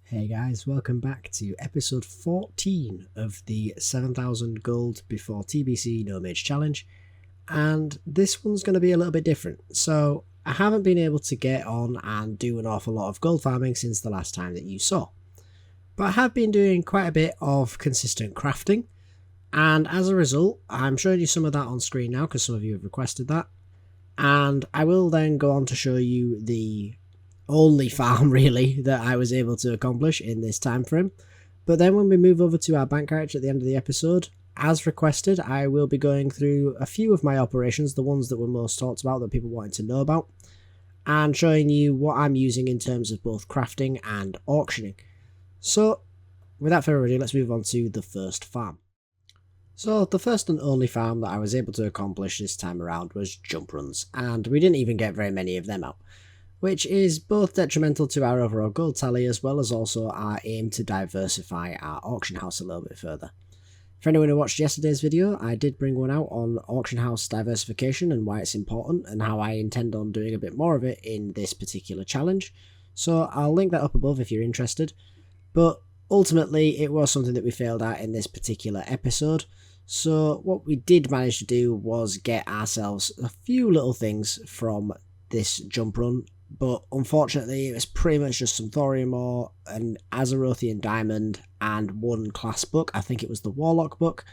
Hey guys, welcome back to episode 14 of the 7,000 gold before TBC no Mage challenge, and this one's going to be a little bit different. So I haven't been able to get on and do an awful lot of gold farming since the last time that you saw, but I have been doing quite a bit of consistent crafting, and as a result I'm showing you some of that on screen now because some of you have requested that, and I will then go on to show you the only farm really that I was able to accomplish in this time frame. But then when we move over to our bank character at the end of the episode, as requested, I will be going through a few of my operations, the ones that were most talked about that people wanted to know about, and showing you what I'm using in terms of both crafting and auctioning. So without further ado, let's move on to the first farm. So the first and only farm that I was able to accomplish this time around was jump runs, and we didn't even get very many of them out, which is both detrimental to our overall gold tally as well as also our aim to diversify our auction house a little bit further. For anyone who watched yesterday's video, I did bring one out on auction house diversification and why it's important and how I intend on doing a bit more of it in this particular challenge, so I'll link that up above if you're interested. But ultimately it was something that we failed at in this particular episode, so what we did manage to do was get ourselves a few little things from this jump run. But unfortunately, it was pretty much just some thorium ore, an Azerothian diamond, and one class book. I think it was the Warlock book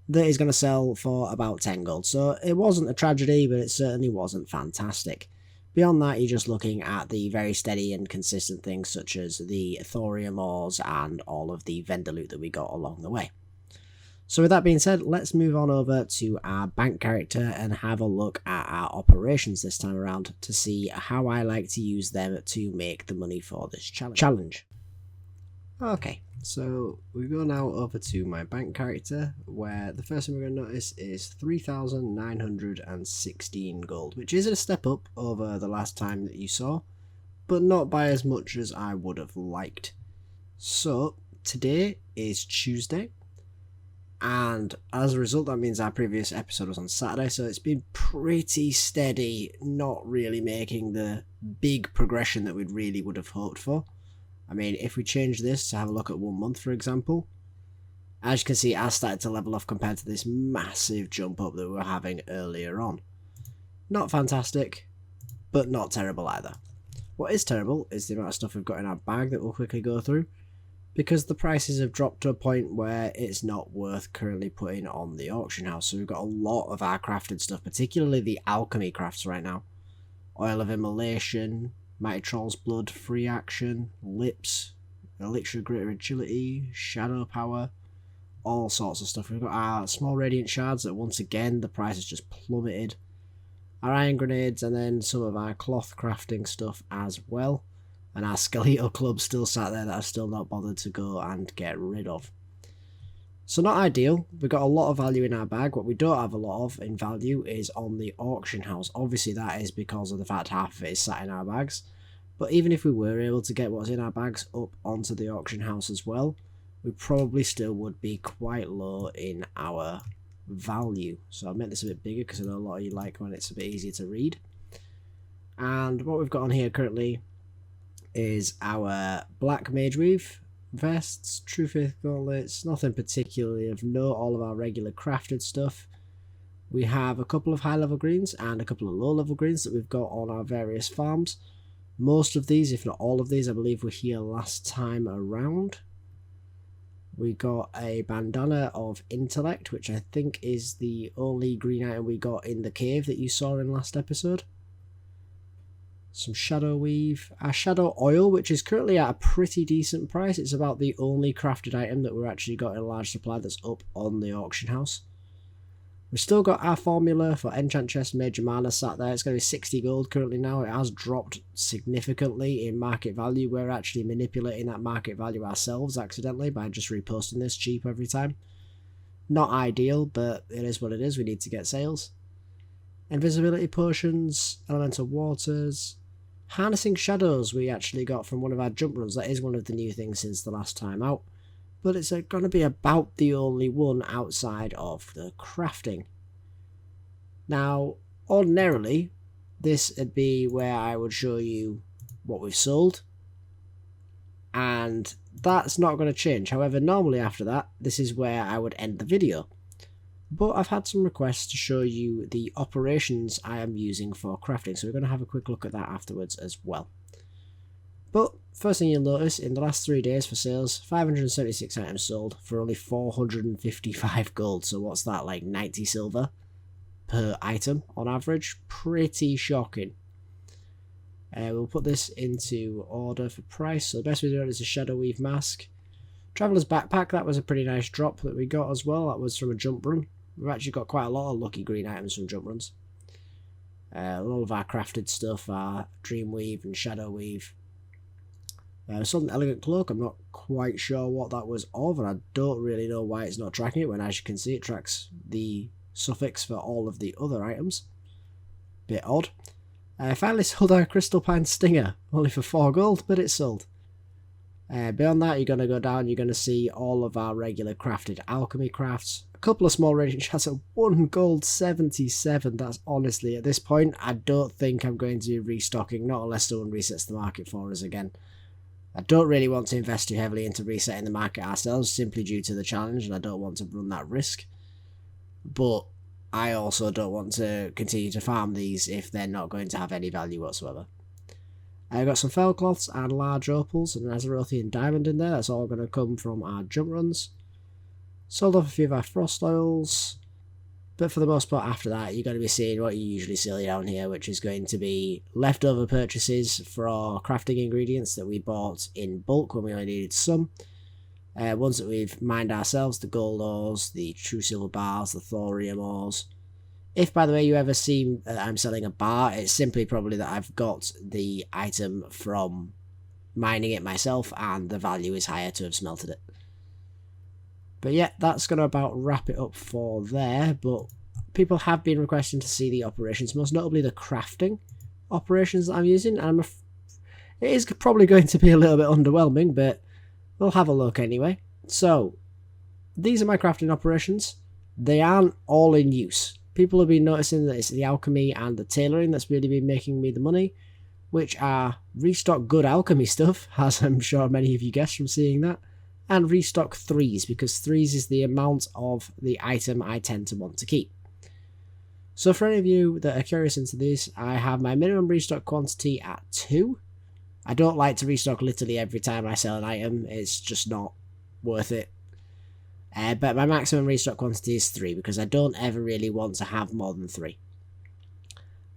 that is going to sell for about 10 gold. So it wasn't a tragedy, but it certainly wasn't fantastic. Beyond that, you're just looking at the very steady and consistent things such as the thorium ores and all of the vendor loot that we got along the way. So with that being said, let's move on over to our bank character and have a look at our operations this time around to see how I like to use them to make the money for this challenge. Okay, so we go now over to my bank character, where the first thing we're going to notice is 3,916 gold, which is a step up over the last time that you saw, but not by as much as I would have liked. So today is Tuesday, and as a result that means our previous episode was on Saturday, so it's been pretty steady, not really making the big progression that we really would have hoped for. I mean, if we change this to have a look at 1 month for example, as you can see, I started to level off compared to this massive jump up that we were having earlier on. Not fantastic, but not terrible either. What is terrible is the amount of stuff we've got in our bag that we'll quickly go through, because the prices have dropped to a point where it's not worth currently putting on the auction house. So we've got a lot of our crafted stuff, particularly the alchemy crafts right now. Oil of Immolation, Mighty Troll's Blood, Free Action, Lips, Elixir of Greater Agility, Shadow Power, all sorts of stuff. We've got our small Radiant Shards that once again the price has just plummeted. Our Iron Grenades, and then some of our cloth crafting stuff as well. And our skeletal club still sat there that I've still not bothered to go and get rid of. So not ideal. We've got a lot of value in our bag. What we don't have a lot of in value is on the auction house. Obviously that is because of the fact half of it is sat in our bags. But even if we were able to get what's in our bags up onto the auction house as well, we probably still would be quite low in our value. So I'll make this a bit bigger because I know a lot of you like when it's a bit easier to read. And what we've got on here currently is our black Mage Weave vests, True Faith gauntlets, nothing particularly of note, all of our regular crafted stuff. We have a couple of high level greens and a couple of low level greens that we've got on our various farms. Most of these, if not all of these, I believe were here last time around. We got a bandana of intellect, which I think is the only green item we got in the cave that you saw in last episode. Some shadow weave, our shadow oil, which is currently at a pretty decent price. It's about the only crafted item that we're actually got in a large supply that's up on the auction house. We've still got our formula for enchant chest major mana sat there. It's going to be 60 gold currently now. It has dropped significantly in market value. We're actually manipulating that market value ourselves accidentally by just reposting this cheap every time. Not ideal, but it is what it is. We need to get sales. Invisibility potions, elemental waters, harnessing shadows we actually got from one of our jump runs. That is one of the new things since the last time out, but it's going to be about the only one outside of the crafting. Now ordinarily this would be where I would show you what we've sold, and that's not going to change. However, normally after that, this is where I would end the video. But I've had some requests to show you the operations I am using for crafting, so we're going to have a quick look at that afterwards as well. But first thing you'll notice, in the last 3 days for sales, 576 items sold for only 455 gold. So what's that, like 90 silver per item on average? Pretty shocking. We'll put this into order for price. So the best we do is a Shadow Weave mask. Traveller's backpack, that was a pretty nice drop that we got as well. That was from a jump run. We've actually got quite a lot of lucky green items from jump runs. All of our crafted stuff are Dream Weave and Shadow Weave. Some elegant cloak, I'm not quite sure what that was of, and I don't really know why it's not tracking it, when as you can see it tracks the suffix for all of the other items. Bit odd. I finally sold our Crystal Pine Stinger, only for 4 gold, but it's sold. Beyond that, you're going to go down, you're going to see all of our regular crafted alchemy crafts. A couple of small radiant shards at 1 gold 77. That's honestly, at this point, I don't think I'm going to be restocking, not unless someone resets the market for us again. I don't really want to invest too heavily into resetting the market ourselves, simply due to the challenge, and I don't want to run that risk. But I also don't want to continue to farm these if they're not going to have any value whatsoever. I've got some fell cloths and large opals and an Azerothian diamond in there. That's all going to come from our jump runs. Sold off a few of our frost oils. But for the most part after that, you're going to be seeing what you usually see down here, which is going to be leftover purchases for our crafting ingredients that we bought in bulk when we only needed some. Ones that we've mined ourselves, the gold ores, the true silver bars, the thorium ores. If, by the way, you ever see I'm selling a bar, it's simply probably that I've got the item from mining it myself and the value is higher to have smelted it. But yeah, that's going to about wrap it up for there. But people have been requesting to see the operations, most notably the crafting operations that I'm using. And it is probably going to be a little bit underwhelming, but we'll have a look anyway. So, these are my crafting operations. They aren't all in use. People have been noticing that it's the alchemy and the tailoring that's really been making me the money, which are restock good alchemy stuff, as I'm sure many of you guessed from seeing that, and restock 3s, because 3s is the amount of the item I tend to want to keep. So for any of you that are curious into this, I have my minimum restock quantity at 2. I don't like to restock literally every time I sell an item, it's just not worth it. But my maximum restock quantity is 3, because I don't ever really want to have more than 3.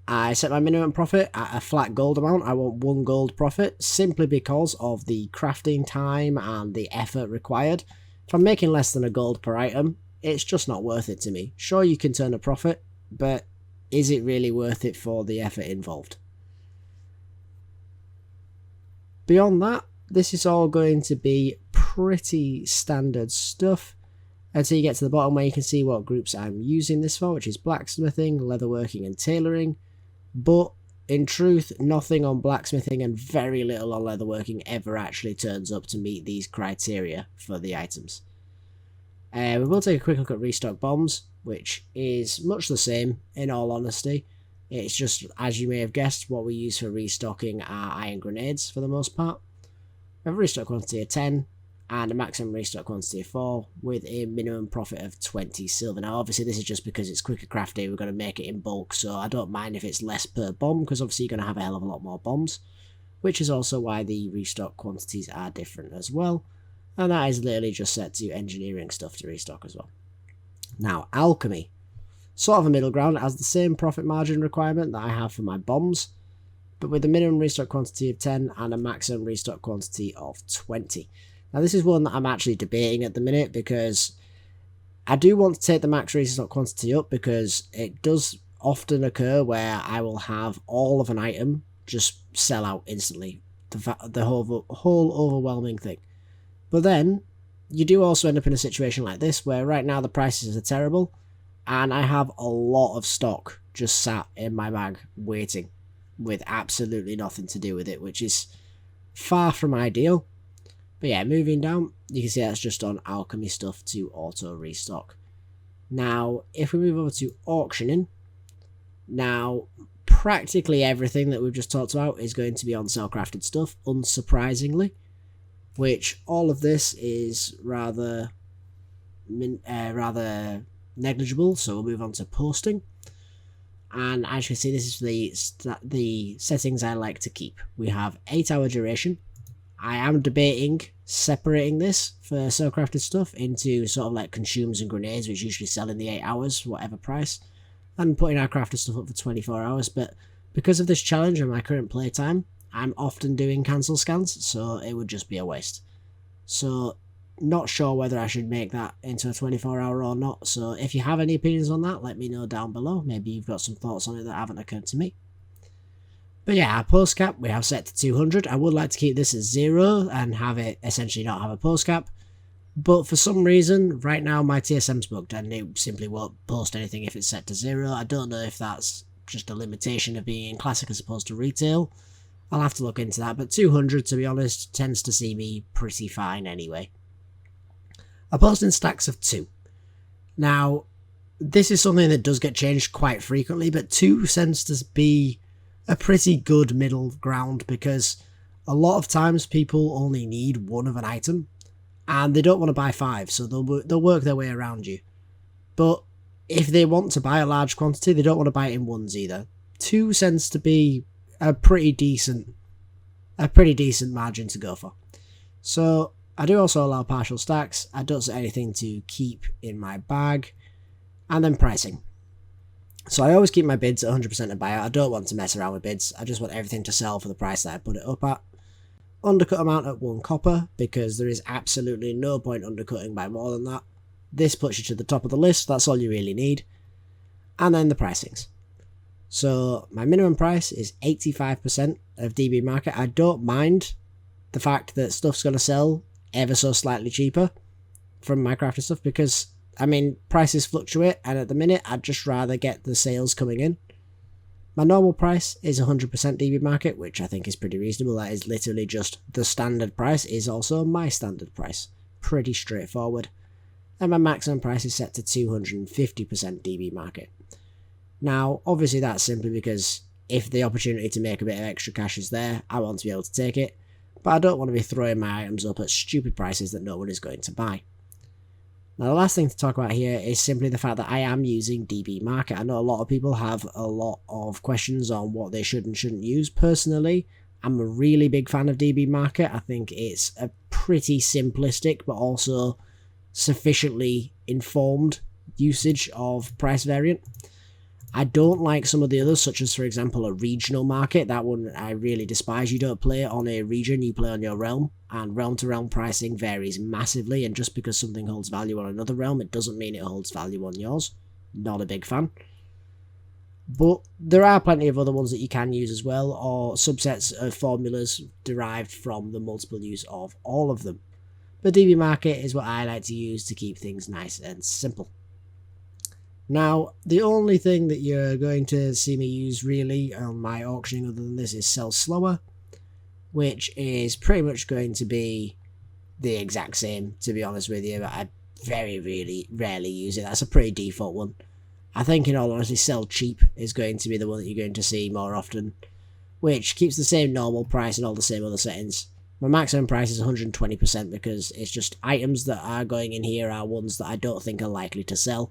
I set my minimum profit at a flat gold amount. I want 1 gold profit, simply because of the crafting time and the effort required. If I'm making less than a gold per item, it's just not worth it to me. Sure, you can turn a profit, but is it really worth it for the effort involved? Beyond that, this is all going to be pretty standard stuff until you get to the bottom where you can see what groups I'm using this for, which is blacksmithing, leatherworking and tailoring. But in truth, nothing on blacksmithing and very little on leatherworking ever actually turns up to meet these criteria for the items. We will take a quick look at restock bombs, which is much the same in all honesty. It's just, as you may have guessed, what we use for restocking are iron grenades for the most part. We have a restock quantity of 10 and a maximum restock quantity of 4 with a minimum profit of 20 silver. Now obviously this is just because it's quicker crafting, we're going to make it in bulk, so I don't mind if it's less per bomb, because obviously you're going to have a hell of a lot more bombs, which is also why the restock quantities are different as well, and that is literally just set to engineering stuff to restock as well. Now alchemy, sort of a middle ground. It has the same profit margin requirement that I have for my bombs, but with a minimum restock quantity of 10 and a maximum restock quantity of 20. Now this is one that I'm actually debating at the minute, because I do want to take the max restock quantity up, because it does often occur where I will have all of an item just sell out instantly, the whole overwhelming thing. But then you do also end up in a situation like this, where right now the prices are terrible and I have a lot of stock just sat in my bag waiting with absolutely nothing to do with it, which is far from ideal. But yeah, moving down, you can see that's just on alchemy stuff to auto restock. Now, if we move over to auctioning, now practically everything that we've just talked about is going to be on sell crafted stuff, unsurprisingly. which all of this is rather negligible, so we'll move on to posting. And as you can see, this is the settings I like to keep. We have 8-hour duration. I am debating separating this for so crafted stuff into sort of like consumes and grenades, which usually sell in the 8 hours, whatever price, and putting our crafted stuff up for 24 hours. But because of this challenge and my current playtime, I'm often doing cancel scans, so it would just be a waste. So not sure whether I should make that into a 24-hour or not. So if you have any opinions on that, let me know down below. Maybe you've got some thoughts on it that haven't occurred to me. But yeah, our post cap we have set to 200. I would like to keep this at 0 and have it essentially not have a post cap. But for some reason, right now my TSM's bugged and it simply won't post anything if it's set to 0. I don't know if that's just a limitation of being in classic as opposed to retail. I'll have to look into that, but 200, to be honest, tends to see me pretty fine anyway. I post in stacks of 2. Now, this is something that does get changed quite frequently, but 2 tends to be a pretty good middle ground because a lot of times people only need 1 of an item and they don't want to buy 5, so they'll work their way around you. But if they want to buy a large quantity, they don't want to buy it in 1s either. 2 tends to be a pretty decent margin to go for. So I do also allow partial stacks. I don't set anything to keep in my bag. And then pricing. So I always keep my bids at 100% of buyout. I don't want to mess around with bids. I just want everything to sell for the price that I put it up at. Undercut amount at 1 copper, because there is absolutely no point undercutting by more than that. This puts you to the top of the list. That's all you really need. And then the pricings. So my minimum price is 85% of DB market. I don't mind the fact that stuff's going to sell ever so slightly cheaper from my crafted stuff because, I mean, prices fluctuate and at the minute I'd just rather get the sales coming in. My normal price is 100% DB market, which I think is pretty reasonable. That is literally just the standard price is also my standard price. Pretty straightforward. And my maximum price is set to 250% DB market. Now, obviously that's simply because if the opportunity to make a bit of extra cash is there, I want to be able to take it. But I don't want to be throwing my items up at stupid prices that no one is going to buy. Now, the last thing to talk about here is simply the fact that I am using DB market. I know a lot of people have a lot of questions on what they should and shouldn't use. Personally, I'm a really big fan of DB market. I think it's a pretty simplistic but also sufficiently informed usage of price variant. I don't like some of the others, such as, for example, a regional market. That one I really despise. You don't play on a region, you play on your realm, and realm-to-realm pricing varies massively, and just because something holds value on another realm, it doesn't mean it holds value on yours. Not a big fan. But there are plenty of other ones that you can use as well, or subsets of formulas derived from the multiple use of all of them. But DB market is what I like to use to keep things nice and simple. Now, the only thing that you're going to see me use really on my auctioning other than this is sell slower, which is pretty much going to be the exact same, to be honest with you, but I really rarely use it. That's a pretty default one. I think, in all honesty, sell cheap is going to be the one that you're going to see more often, which keeps the same normal price and all the same other settings. My maximum price is 120% because it's just items that are going in here are ones that I don't think are likely to sell.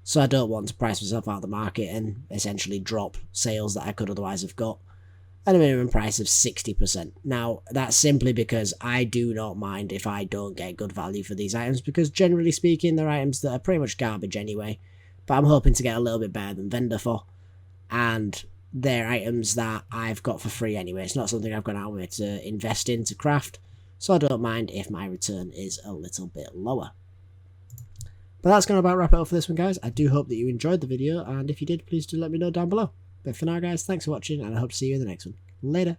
So I don't want to price myself out of the market and essentially drop sales that I could otherwise have got. At a minimum price of 60%. Now, that's simply because I do not mind if I don't get good value for these items, because generally speaking, they're items that are pretty much garbage anyway. But I'm hoping to get a little bit better than vendor for. And they're items that I've got for free anyway. It's not something I've gone out of my way to invest in to craft. So I don't mind if my return is a little bit lower. But that's going to about wrap it up for this one, guys. I do hope that you enjoyed the video, and if you did, please do let me know down below. But for now, guys, thanks for watching, and I hope to see you in the next one. Later.